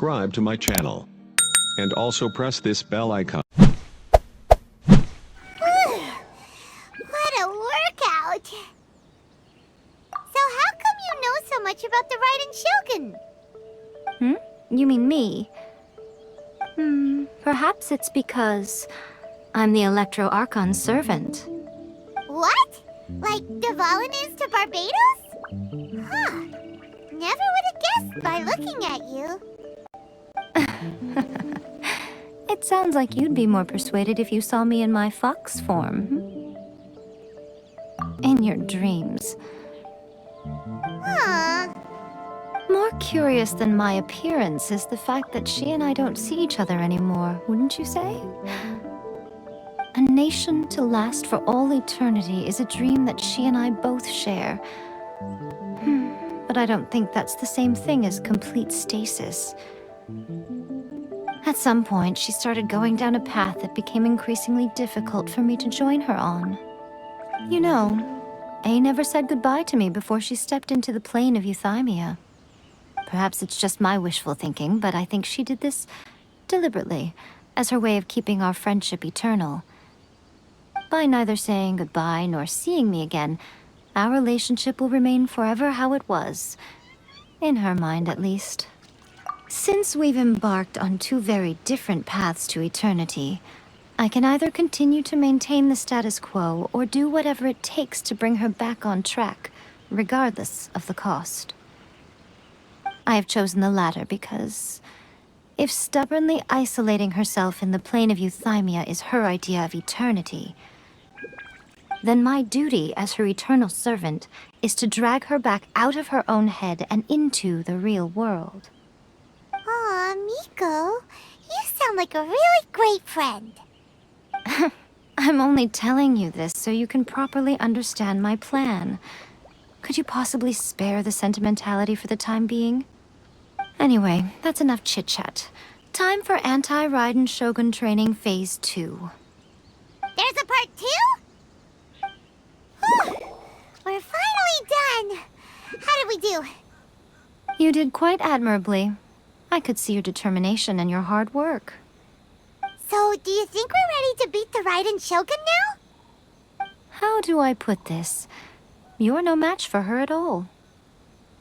subscribe to my channel. And also press this bell icon. What a workout! So how come you know so much about the Raiden Shogun? You mean me? Perhaps it's because I'm the Electro Archon's servant. What? Like Dvalin is to Barbados? Huh. Never would have guessed by looking at you. It sounds like you'd be more persuaded if you saw me in my fox form. In your dreams. Huh. More curious than my appearance is the fact that she and I don't see each other anymore, wouldn't you say? A nation to last for all eternity is a dream that she and I both share. But I don't think that's the same thing as complete stasis. At some point, she started going down a path that became increasingly difficult for me to join her on. You know, A never said goodbye to me before she stepped into the plane of euthymia. Perhaps it's just my wishful thinking, but I think she did this deliberately, as her way of keeping our friendship eternal. By neither saying goodbye nor seeing me again, our relationship will remain forever how it was. In her mind, at least. Since we've embarked on two very different paths to eternity, I can either continue to maintain the status quo or do whatever it takes to bring her back on track, regardless of the cost. I have chosen the latter because if stubbornly isolating herself in the plane of euthymia is her idea of eternity, then my duty as her eternal servant is to drag her back out of her own head and into the real world. Aw, Miko, you sound like a really great friend. I'm only telling you this so you can properly understand my plan. Could you possibly spare the sentimentality for the time being? Anyway, that's enough chit-chat. Time for Anti-Raiden Shogun Training Phase 2. There's a part 2? Whew, we're finally done. How did we do? You did quite admirably. I could see your determination and your hard work. So, do you think we're ready to beat the Raiden Shogun now? How do I put this? You're no match for her at all.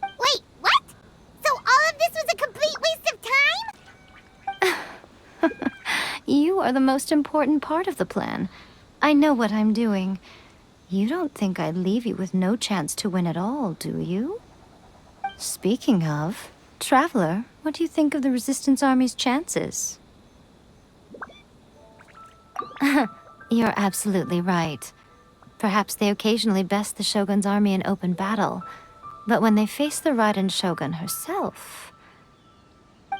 Wait, what? So all of this was a complete waste of time? You are the most important part of the plan. I know what I'm doing. You don't think I'd leave you with no chance to win at all, do you? Speaking of, Traveler, what do you think of the Resistance Army's chances? You're absolutely right. Perhaps they occasionally best the Shogun's army in open battle, but when they face the Raiden Shogun herself,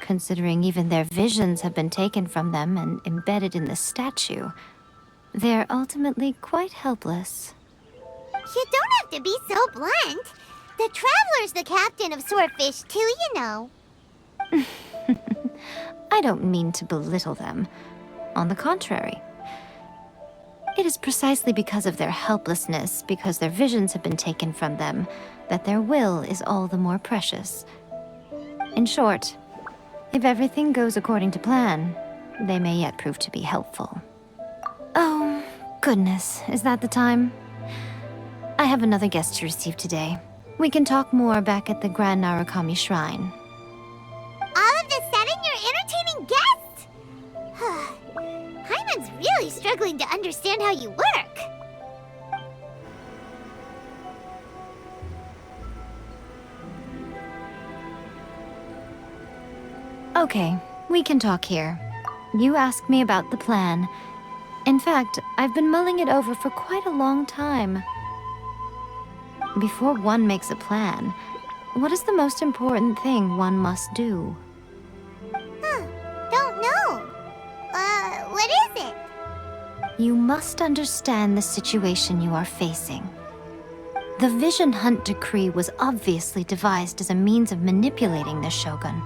considering even their visions have been taken from them and embedded in the statue, they're ultimately quite helpless. You don't have to be so blunt. The Traveler's the captain of Swordfish too, you know. I don't mean to belittle them. On the contrary. It is precisely because of their helplessness, because their visions have been taken from them, that their will is all the more precious. In short, if everything goes according to plan, they may yet prove to be helpful. Oh, goodness, is that the time? I have another guest to receive today. We can talk more back at the Grand Narukami Shrine. All of a sudden, you're entertaining guests? Paimon's really struggling to understand how you work. Okay, we can talk here. You asked me about the plan. In fact, I've been mulling it over for quite a long time. Before one makes a plan, what is the most important thing one must do? Don't know. What is it? You must understand the situation you are facing. The Vision Hunt Decree was obviously devised as a means of manipulating the Shogun,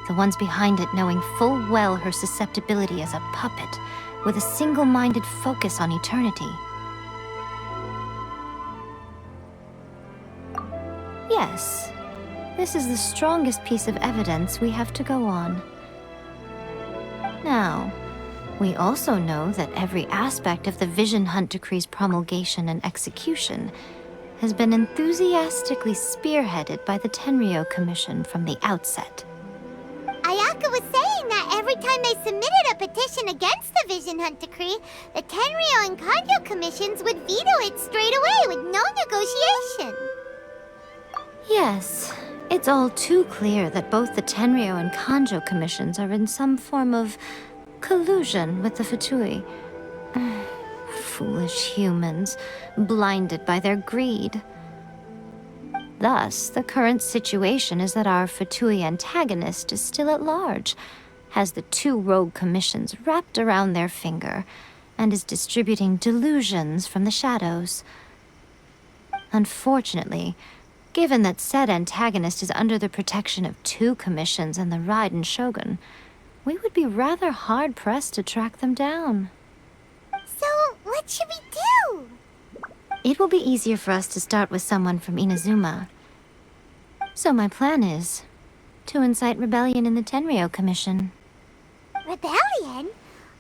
the ones behind it knowing full well her susceptibility as a puppet, with a single-minded focus on eternity. Yes, This is the strongest piece of evidence we have to go on. Now, we also know that every aspect of the Vision Hunt Decree's promulgation and execution has been enthusiastically spearheaded by the Tenryou Commission from the outset. Ayaka was saying that every time they submitted a petition against the Vision Hunt Decree, the Tenryou and Kanjo commissions would veto it straight away with no negotiation. Yes, it's all too clear that both the Tenryou and Kanjo commissions are in some form of collusion with the Fatui. Foolish humans, blinded by their greed. Thus, the current situation is that our Fatui antagonist is still at large, has the two rogue commissions wrapped around their finger, and is distributing delusions from the shadows. Unfortunately, given that said antagonist is under the protection of two commissions and the Raiden Shogun, we would be rather hard-pressed to track them down. So, what should we do? It will be easier for us to start with someone from Inazuma. So my plan is to incite rebellion in the Tenryou Commission. Rebellion?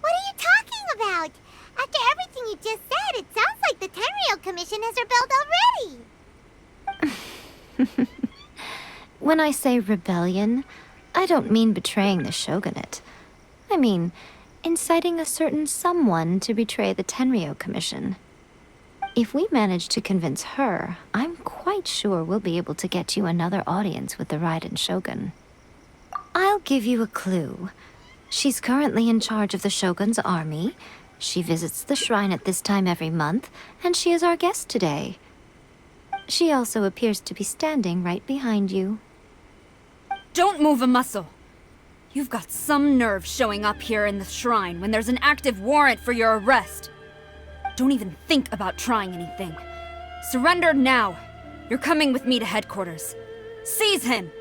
What are you talking about? After everything you just said, it sounds like the Tenryou Commission has rebelled already. When I say rebellion, I don't mean betraying the shogunate. I mean inciting a certain someone to betray the Tenryou Commission. If we manage to convince her, I'm quite sure we'll be able to get you another audience with the Raiden Shogun. I'll give you a clue. She's currently in charge of the Shogun's army. She visits the shrine at this time every month, and she is our guest today. She also appears to be standing right behind you. Don't move a muscle. You've got some nerve showing up here in the shrine when there's an active warrant for your arrest. Don't even think about trying anything. Surrender now. You're coming with me to headquarters. Seize him!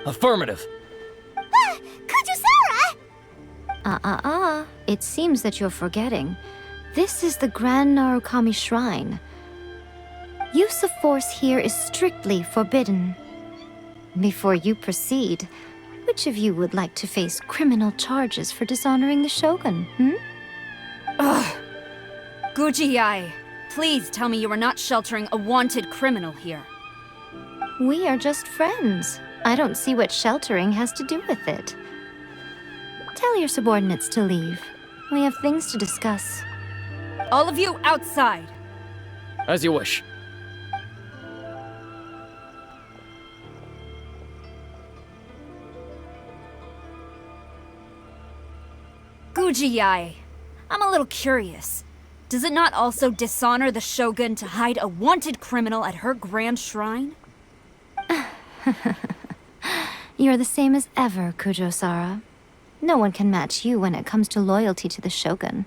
Affirmative. Kujusara! It seems that you're forgetting. This is the Grand Narukami Shrine. Use of force here is strictly forbidden. Before you proceed, which of you would like to face criminal charges for dishonoring the Shogun, Ugh! Guji-ai, please tell me you are not sheltering a wanted criminal here. We are just friends. I don't see what sheltering has to do with it. Tell your subordinates to leave. We have things to discuss. All of you outside! As you wish. Guji-ai, I'm a little curious. Does it not also dishonor the Shogun to hide a wanted criminal at her grand shrine? You're the same as ever, Kujo-sara. No one can match you when it comes to loyalty to the Shogun.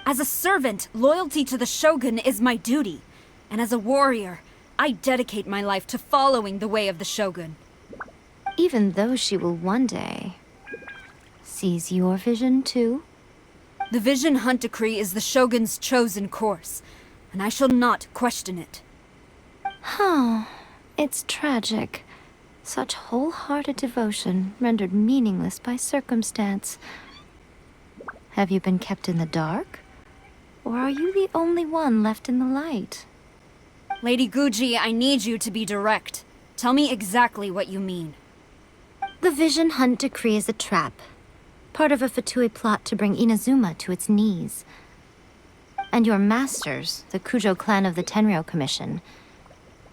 As a servant, loyalty to the Shogun is my duty. And as a warrior, I dedicate my life to following the way of the Shogun. Even though she will one day seize your vision too? The Vision Hunt Decree is the Shogun's chosen course, and I shall not question it. It's tragic. Such wholehearted devotion rendered meaningless by circumstance. Have you been kept in the dark? Or are you the only one left in the light? Lady Guji, I need you to be direct. Tell me exactly what you mean. The Vision Hunt Decree is a trap. Part of a Fatui plot to bring Inazuma to its knees. And your masters, the Kujo clan of the Tenryou Commission,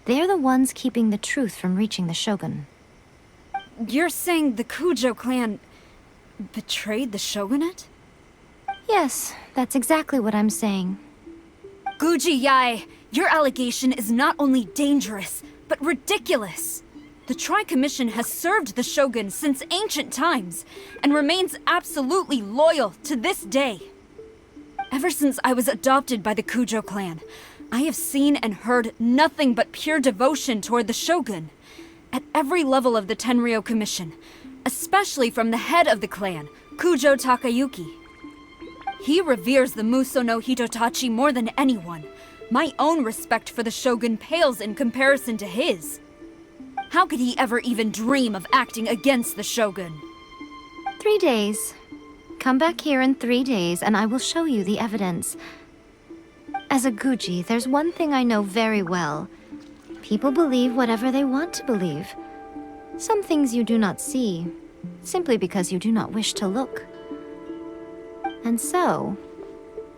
they're the ones keeping the truth from reaching the Shogun. You're saying the Kujo clan betrayed the Shogunate? Yes, that's exactly what I'm saying. Guji-ai, your allegation is not only dangerous, but ridiculous. The Tri-Commission has served the Shogun since ancient times, and remains absolutely loyal to this day. Ever since I was adopted by the Kujo clan, I have seen and heard nothing but pure devotion toward the Shogun. At every level of the Tenryou Commission, especially from the head of the clan, Kujo Takayuki. He reveres the Muso no Hitotachi more than anyone. My own respect for the Shogun pales in comparison to his. How could he ever even dream of acting against the Shogun? 3 days. Come back here in 3 days, and I will show you the evidence. As a Guji, there's one thing I know very well. People believe whatever they want to believe. Some things you do not see, simply because you do not wish to look. And so,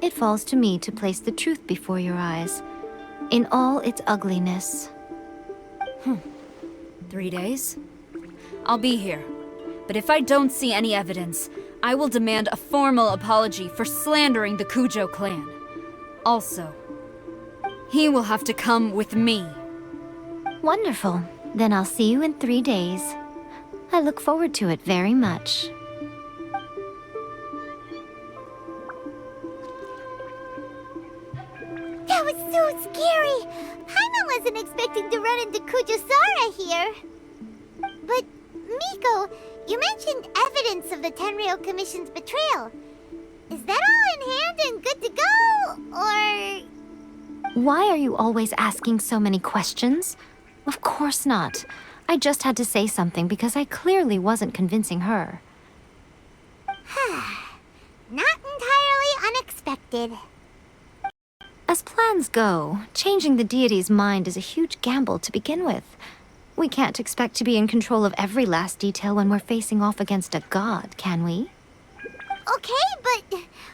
it falls to me to place the truth before your eyes, in all its ugliness. 3 days? I'll be here. But if I don't see any evidence, I will demand a formal apology for slandering the Kujo clan. Also, he will have to come with me. Wonderful. Then I'll see you in 3 days. I look forward to it very much. That was so scary! Paimon wasn't expecting to run into Kujosara here. But, Miko, you mentioned evidence of the Tenryou Commission's betrayal. Is that all in hand and good to go, or...? Why are you always asking so many questions? Of course not. I just had to say something because I clearly wasn't convincing her. Not entirely unexpected. As plans go, changing the deity's mind is a huge gamble to begin with. We can't expect to be in control of every last detail when we're facing off against a god, can we? Okay, but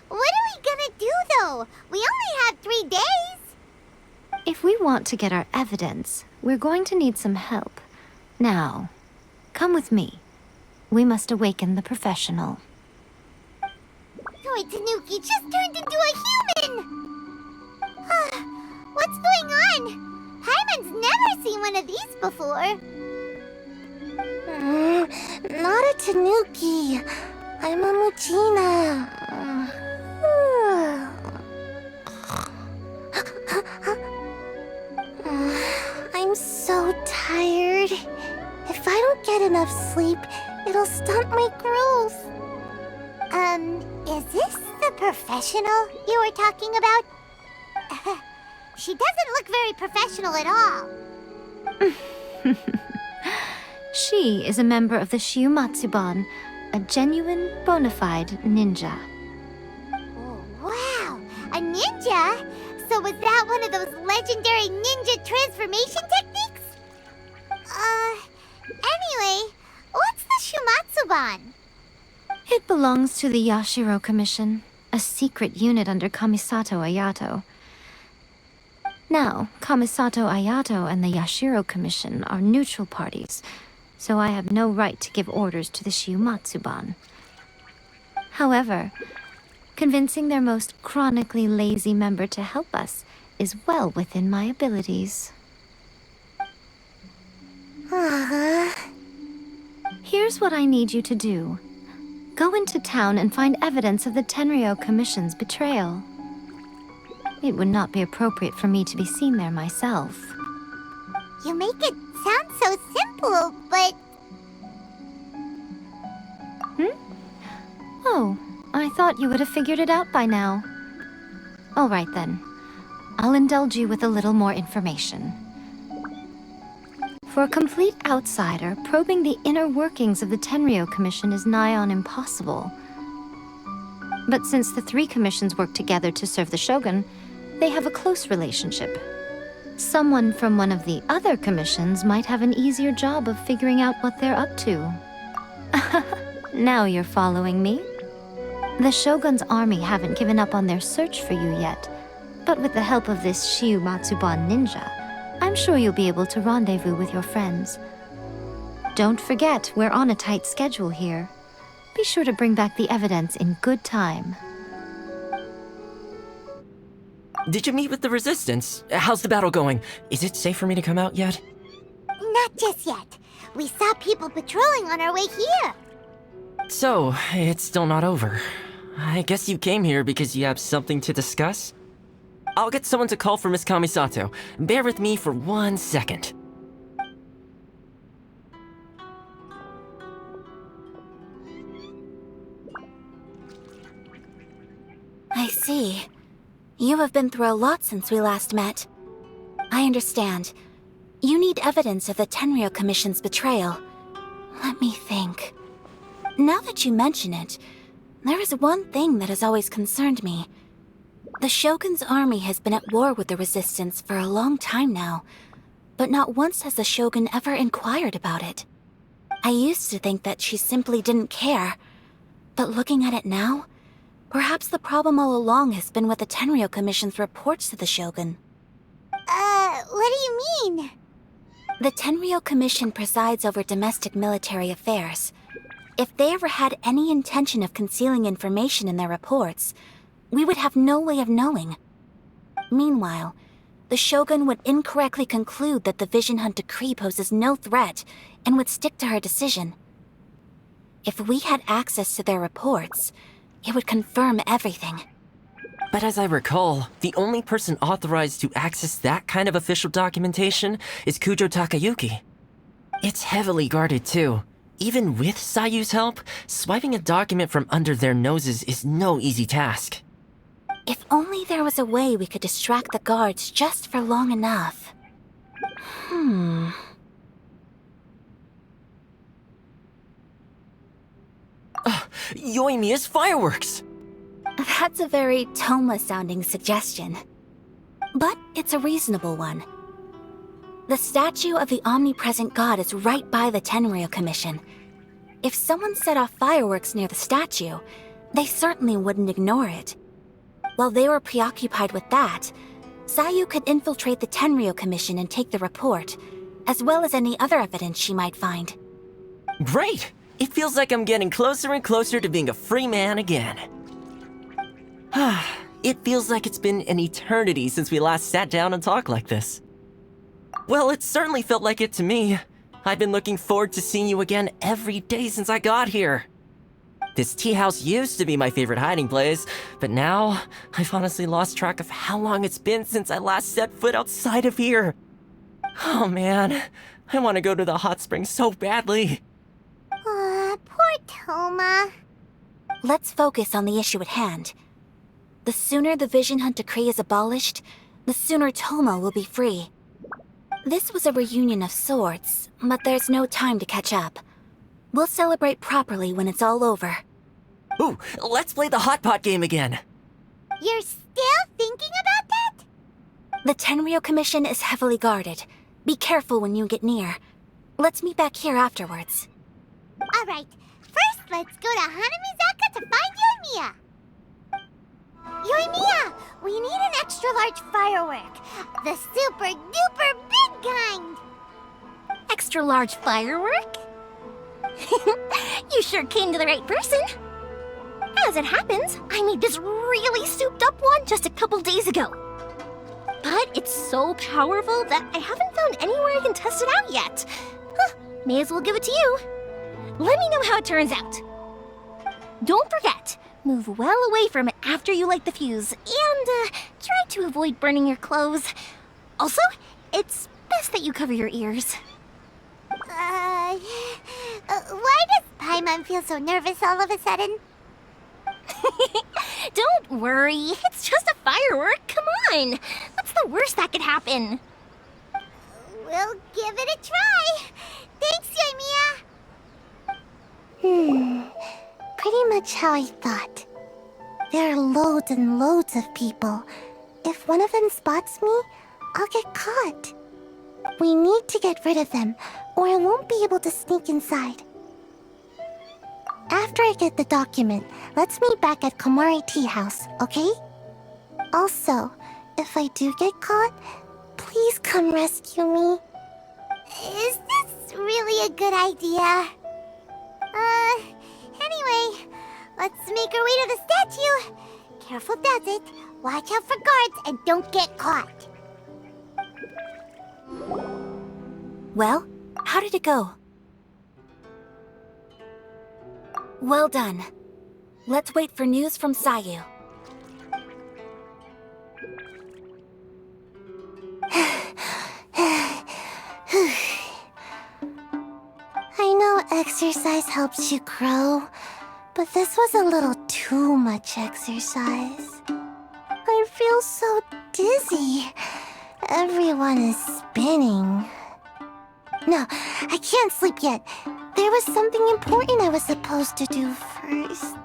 what are we gonna do, though? We only have 3 days. If we want to get our evidence, we're going to need some help. Now, come with me. We must awaken the professional. Toy Tanuki just turned into a human! What's going on? Paimon's never seen one of these before. Not a Tanuki. I'm a Muchina. I'm so tired. If I don't get enough sleep, it'll stunt my growth. Is this the professional you were talking about? She doesn't look very professional at all. She is a member of the Shiumatsuban, a genuine, bona fide ninja. Oh, wow! A ninja? So was that one of those legendary ninja transformation techniques? Anyway, what's the Shumatsuban? It belongs to the Yashiro Commission, a secret unit under Kamisato Ayato. Now, Kamisato Ayato and the Yashiro Commission are neutral parties, so I have no right to give orders to the Shiumatsuban. However, convincing their most chronically lazy member to help us is well within my abilities. Here's what I need you to do. Go into town and find evidence of the Tenryou Commission's betrayal. It would not be appropriate for me to be seen there myself. You make it sound so simple, but... Oh, I thought you would have figured it out by now. All right then. I'll indulge you with a little more information. For a complete outsider, probing the inner workings of the Tenryou Commission is nigh on impossible. But since the 3 commissions work together to serve the Shogun, they have a close relationship. Someone from one of the other commissions might have an easier job of figuring out what they're up to. Now you're following me? The Shogun's army haven't given up on their search for you yet, but with the help of this Shiumatsuban ninja, I'm sure you'll be able to rendezvous with your friends. Don't forget, we're on a tight schedule here. Be sure to bring back the evidence in good time. Did you meet with the Resistance? How's the battle going? Is it safe for me to come out yet? Not just yet. We saw people patrolling on our way here. So, it's still not over. I guess you came here because you have something to discuss? I'll get someone to call for Miss Kamisato. Bear with me for 1 second. I see. You have been through a lot since we last met. I understand. You need evidence of the Tenryou Commission's betrayal. Let me think. Now that you mention it, there is one thing that has always concerned me. The Shogun's army has been at war with the Resistance for a long time now, but not once has the Shogun ever inquired about it. I used to think that she simply didn't care, but looking at it now, perhaps the problem all along has been with the Tenryou Commission's reports to the Shogun. What do you mean? The Tenryou Commission presides over domestic military affairs. If they ever had any intention of concealing information in their reports, we would have no way of knowing. Meanwhile, the Shogun would incorrectly conclude that the Vision Hunt decree poses no threat and would stick to her decision. If we had access to their reports, it would confirm everything. But as I recall, the only person authorized to access that kind of official documentation is Kujo Takayuki. It's heavily guarded too. Even with Sayu's help, swiping a document from under their noses is no easy task. If only there was a way we could distract the guards just for long enough. Yoimiya's fireworks! That's a very Toma-sounding suggestion. But it's a reasonable one. The statue of the omnipresent god is right by the Tenryou Commission. If someone set off fireworks near the statue, they certainly wouldn't ignore it. While they were preoccupied with that, Sayu could infiltrate the Tenryou Commission and take the report, as well as any other evidence she might find. Great! It feels like I'm getting closer and closer to being a free man again. It feels like it's been an eternity since we last sat down and talked like this. Well, it certainly felt like it to me. I've been looking forward to seeing you again every day since I got here. This tea house used to be my favorite hiding place, but now I've honestly lost track of how long it's been since I last set foot outside of here. Oh man, I want to go to the hot springs so badly. Poor Toma. Let's focus on the issue at hand. The sooner the Vision Hunt decree is abolished, the sooner Toma will be free. This was a reunion of sorts, but there's no time to catch up. We'll celebrate properly when it's all over. Ooh, let's play the hot pot game again. You're still thinking about that? The Tenryou Commission is heavily guarded. Be careful when you get near. Let's meet back here afterwards. Alright, first let's go to Hanamizaka to find Yoimiya. Yoimiya, we need an extra large firework. The super duper big kind. Extra large firework? You sure came to the right person. As it happens, I made this really souped up one just a couple days ago. But it's so powerful that I haven't found anywhere I can test it out yet. May as well give it to you. Let me know how it turns out. Don't forget, move well away from it after you light the fuse, and try to avoid burning your clothes. Also, it's best that you cover your ears. Why does Paimon feel so nervous all of a sudden? Don't worry, it's just a firework, come on! What's the worst that could happen? We'll give it a try. Thanks, Yoimiya. Pretty much how I thought. There are loads and loads of people. If one of them spots me, I'll get caught. We need to get rid of them, or I won't be able to sneak inside. After I get the document, let's meet back at Komari Tea House, okay? Also, if I do get caught, please come rescue me. Is this really a good idea? Anyway, let's make our way to the statue. Careful does it. Watch out for guards and don't get caught. Well, how did it go? Well done. Let's wait for news from Sayu. I know exercise helps you grow, but this was a little too much exercise. I feel so dizzy. Everyone is spinning. No, I can't sleep yet. There was something important I was supposed to do first.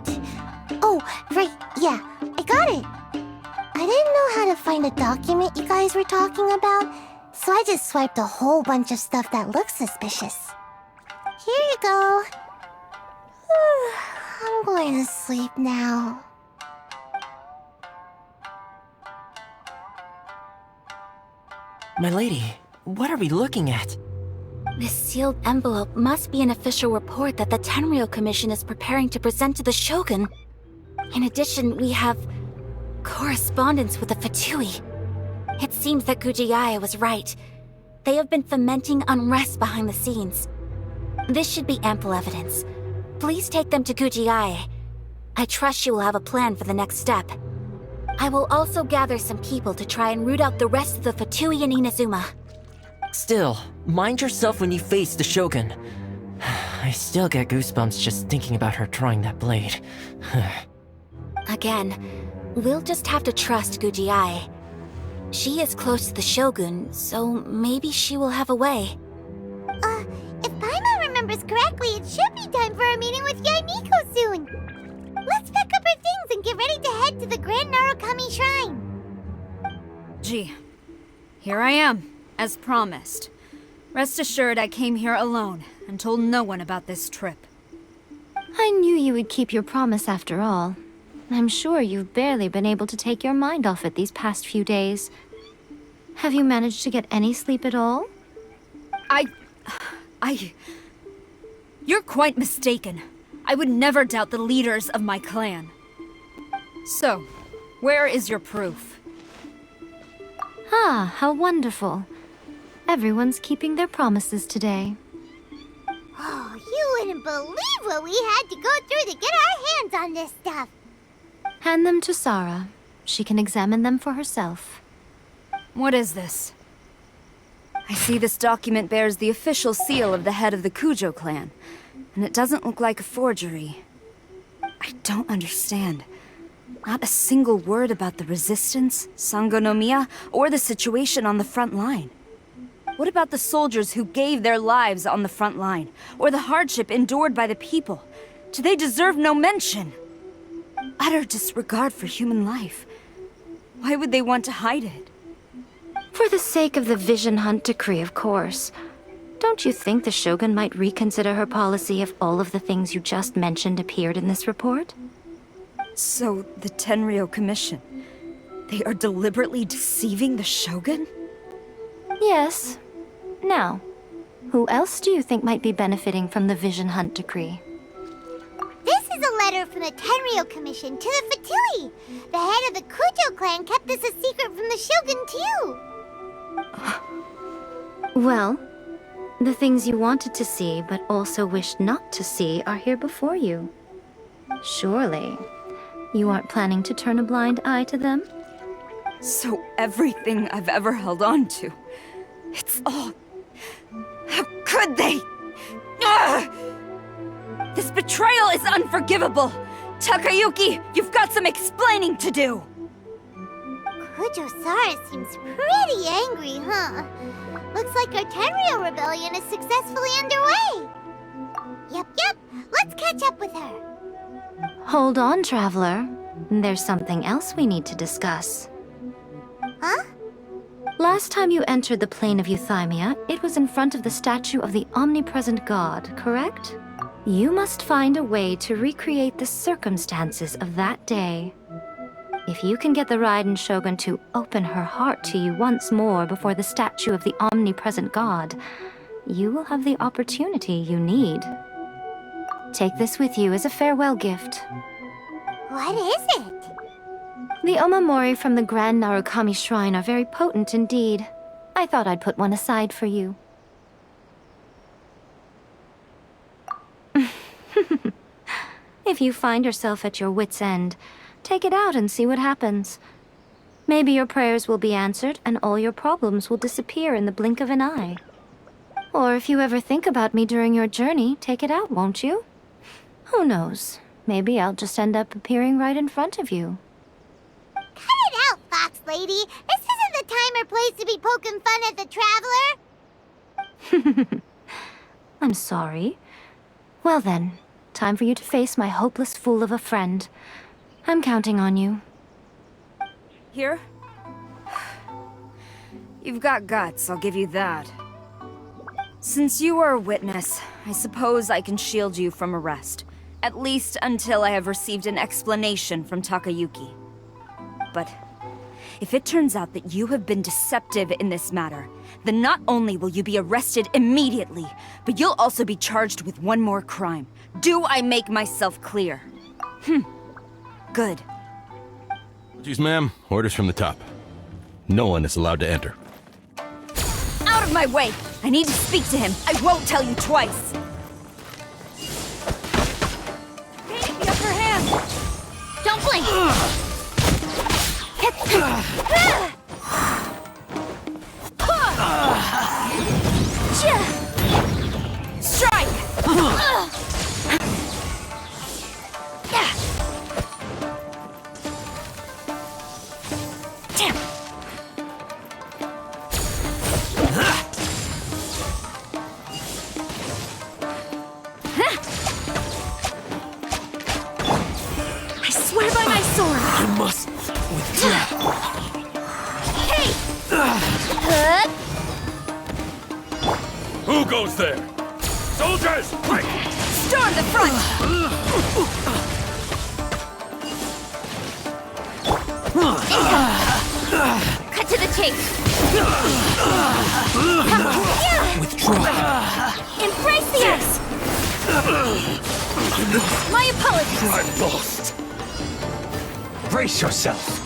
Oh, right, yeah, I got it. I didn't know how to find a document you guys were talking about, so I just swiped a whole bunch of stuff that looks suspicious. Here you go. I'm going to sleep now. My lady, what are we looking at? This sealed envelope must be an official report that the Tenryou Commission is preparing to present to the Shogun. In addition, we have correspondence with the Fatui. It seems that Gujiaya was right. They have been fomenting unrest behind the scenes. This should be ample evidence. Please take them to Gujiaya. I trust she will have a plan for the next step. I will also gather some people to try and root out the rest of the Fatui in Inazuma. Still, mind yourself when you face the Shogun. I still get goosebumps just thinking about her drawing that blade. Again, we'll just have to trust Gujiai. She is close to the Shogun, so maybe she will have a way. If Paimon remembers correctly, it should be time for a meeting with Yaimiko soon. Let's pack up our things and get ready to head to the Grand Narukami Shrine. Gee, here I am, as promised. Rest assured I came here alone and told no one about this trip. I knew you would keep your promise after all. I'm sure you've barely been able to take your mind off it these past few days. Have you managed to get any sleep at all? You're quite mistaken. I would never doubt the leaders of my clan. So, where is your proof? Ah, how wonderful. Everyone's keeping their promises today. Oh, you wouldn't believe what we had to go through to get our hands on this stuff. Hand them to Sarah. She can examine them for herself. What is this? I see this document bears the official seal of the head of the Kujo clan, and it doesn't look like a forgery. I don't understand. Not a single word about the resistance, Sangonomiya, or the situation on the front line. What about the soldiers who gave their lives on the front line, or the hardship endured by the people? Do they deserve no mention? Utter disregard for human life. Why would they want to hide it? For the sake of the Vision Hunt decree, of course. Don't you think the Shogun might reconsider her policy if all of the things you just mentioned appeared in this report? So, the Tenryou Commission, they are deliberately deceiving the Shogun? Yes. Now, who else do you think might be benefiting from the Vision Hunt decree? This is a letter from the Tenryou Commission to the Fatui. The head of the Kujo clan kept this a secret from the Shogun, too. Well, the things you wanted to see but also wished not to see are here before you. Surely, you aren't planning to turn a blind eye to them? So everything I've ever held on to, it's all... How could they? Ugh! This betrayal is unforgivable! Takayuki, you've got some explaining to do! Kujo-Sara seems pretty angry, huh? Looks like our Tenryou rebellion is successfully underway. Yep. Let's catch up with her. Hold on, Traveler. There's something else we need to discuss. Huh? Last time you entered the plane of Euthymia, it was in front of the statue of the omnipresent god, correct? You must find a way to recreate the circumstances of that day. If you can get the Raiden Shogun to open her heart to you once more before the statue of the omnipresent god, you will have the opportunity you need. Take this with you as a farewell gift. What is it? The omamori from the Grand Narukami Shrine are very potent indeed. I thought I'd put one aside for you. If you find yourself at your wit's end, take it out and see what happens. Maybe your prayers will be answered and all your problems will disappear in the blink of an eye. Or if you ever think about me during your journey, take it out, won't you? Who knows? Maybe I'll just end up appearing right in front of you. Cut it out, Fox Lady. This isn't the time or place to be poking fun at the Traveler. I'm sorry. Well then, time for you to face my hopeless fool of a friend. I'm counting on you. Here? You've got guts, I'll give you that. Since you are a witness, I suppose I can shield you from arrest. At least until I have received an explanation from Takayuki. But if it turns out that you have been deceptive in this matter, then not only will you be arrested immediately, but you'll also be charged with one more crime. Do I make myself clear? Good. Apologies, ma'am. Orders from the top. No one is allowed to enter. Out of my way! I need to speak to him. I won't tell you twice. Gain the upper hand! Don't blink! Strike! I swear by my sword! I must withdraw. Hey! Who goes there? Soldiers, quick! Storm the front! Cut to the chase! Withdraw. Embrace the ice! My apologies! I'm lost. Brace yourself.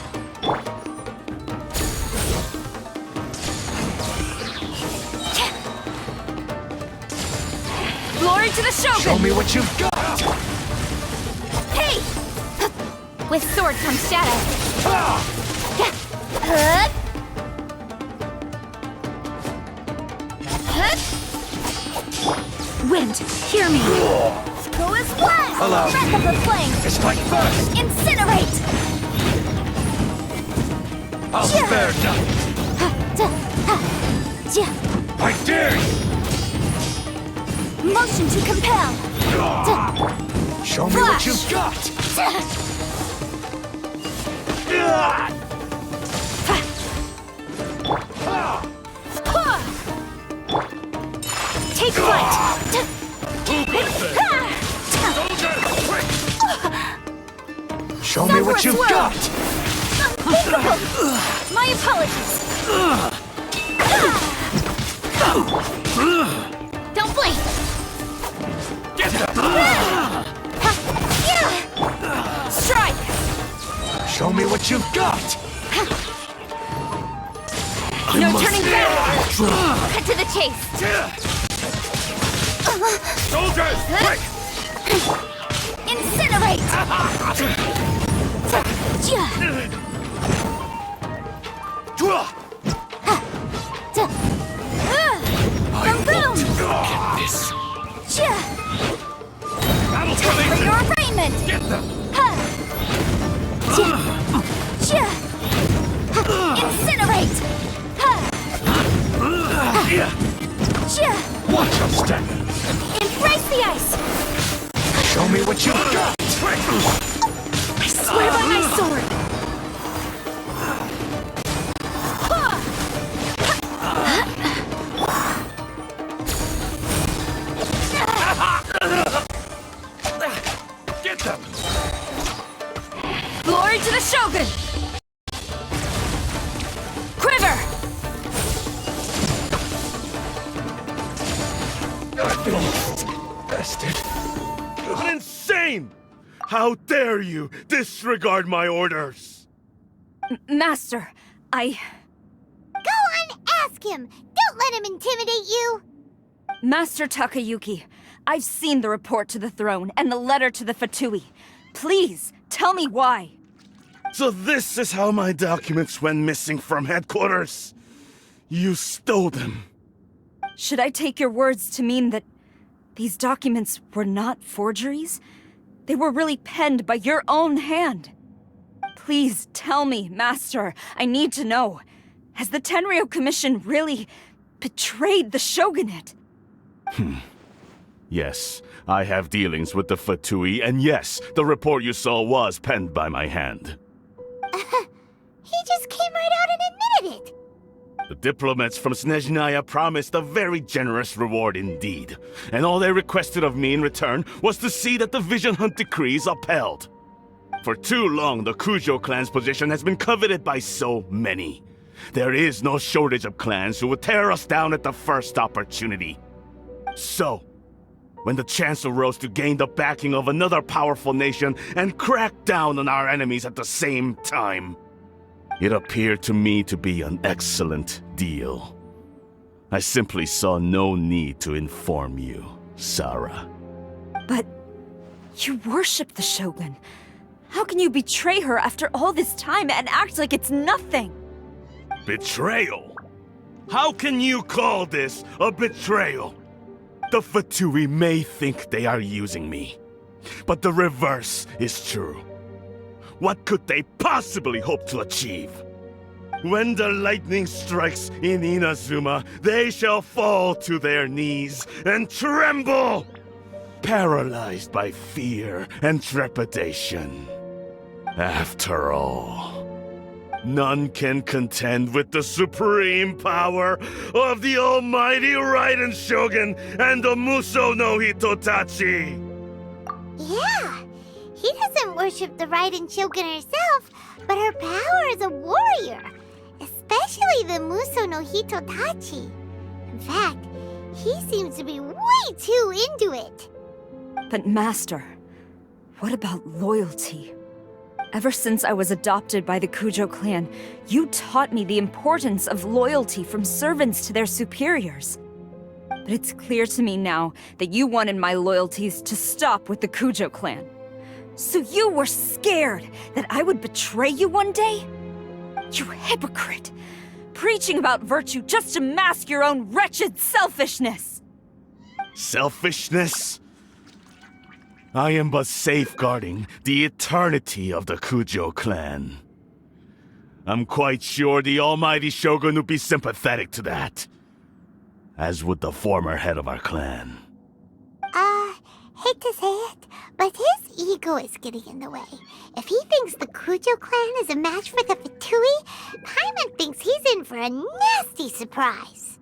Glory to the Shogun! Show me what you've got. Hey! With sword comes shadow. Wind, hear me! Go as blast! Allow me. Breath of the flame! Strike first. Incinerate! I'll spare none. I dare you. Motion to compel! Show me what you've got. Take flight! Who goes there? Soldiers, quick! Show me what you've got. My apologies! Don't blink! Get them! Strike! Show me what you've got. No turning back! Cut to the chase! Soldiers, quick! Incinerate! Boom! Get this. Battle For formation! your arraignment! Get them! Incinerate! Watch your step. Embrace the ice! Show me what you've got. I swear by my sword! Get them! Glory to the Shogun! Quiver! Bastard. Insane! How dare you disregard my orders? Master, I... Go on, ask him! Don't let him intimidate you! Master Takayuki, I've seen the report to the throne and the letter to the Fatui. Please, tell me why. So this is how my documents went missing from headquarters? You stole them. Should I take your words to mean that these documents were not forgeries? They were really penned by your own hand. Please tell me, Master. I need to know. Has the Tenryou Commission really betrayed the Shogunate? Yes, I have dealings with the Fatui, and yes, the report you saw was penned by my hand. He just came right out and admitted it! The diplomats from Snezhnaya promised a very generous reward indeed, and all they requested of me in return was to see that the Vision Hunt decrees upheld. For too long, the Kujo clan's position has been coveted by so many. There is no shortage of clans who would tear us down at the first opportunity. So, when the chance arose to gain the backing of another powerful nation and crack down on our enemies at the same time, it appeared to me to be an excellent deal. I simply saw no need to inform you, Sarah. But you worship the Shogun. How can you betray her after all this time and act like it's nothing? Betrayal? How can you call this a betrayal? The Fatui may think they are using me, but the reverse is true. What could they possibly hope to achieve? When the lightning strikes in Inazuma, they shall fall to their knees and tremble, paralyzed by fear and trepidation. After all, none can contend with the supreme power of the almighty Raiden Shogun and the Muso no Hitotachi! Yeah, he doesn't worship the Raiden Shogun herself, but her power as a warrior, especially the Muso no Hitotachi. In fact, he seems to be way too into it. But Master, what about loyalty? Ever since I was adopted by the Kujo clan, you taught me the importance of loyalty from servants to their superiors. But it's clear to me now that you wanted my loyalties to stop with the Kujo clan. So you were scared that I would betray you one day? You hypocrite! Preaching about virtue just to mask your own wretched selfishness! Selfishness? I am but safeguarding the eternity of the Kujo clan. I'm quite sure the almighty Shogun would be sympathetic to that. As would the former head of our clan. Hate to say it, but his ego is getting in the way. If he thinks the Kujo clan is a match for the Fatui, Paimon thinks he's in for a nasty surprise.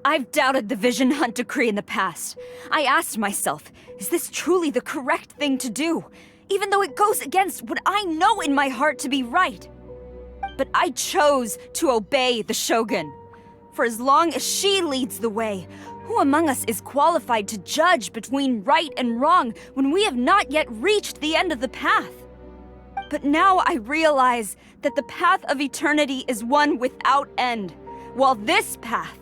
I've doubted the Vision Hunt decree in the past. I asked myself, is this truly the correct thing to do? Even though it goes against what I know in my heart to be right. But I chose to obey the Shogun. For as long as she leads the way, who among us is qualified to judge between right and wrong when we have not yet reached the end of the path? But now I realize that the path of eternity is one without end, while this path,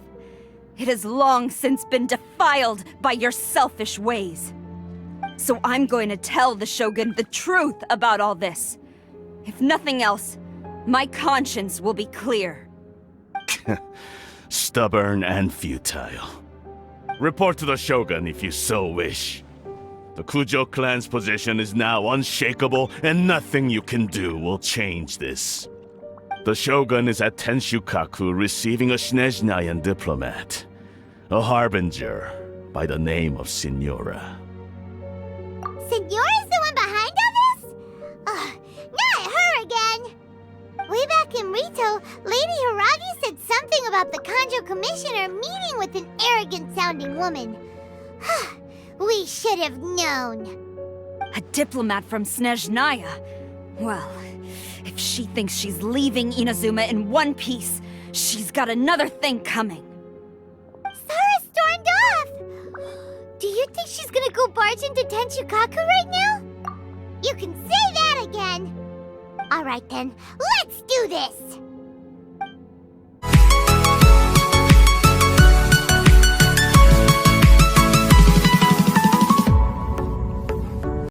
it has long since been defiled by your selfish ways. So I'm going to tell the Shogun the truth about all this. If nothing else, my conscience will be clear. Stubborn and futile. Report to the Shogun if you so wish. The Kujo clan's position is now unshakable, and nothing you can do will change this. The Shogun is at Tenshukaku receiving a Snezhnayan diplomat, a harbinger by the name of Signora. Signora's the one behind all this? Not her again! Way back in Rito, Lady Hiragi said something about the Kanjo Commissioner meeting with an arrogant-sounding woman. We should have known. A diplomat from Snezhnaya? Well, if she thinks she's leaving Inazuma in one piece, she's got another thing coming. Sara stormed off! Do you think she's gonna go barge into Tenshukaku right now? You can say that again! Alright then, let's do this!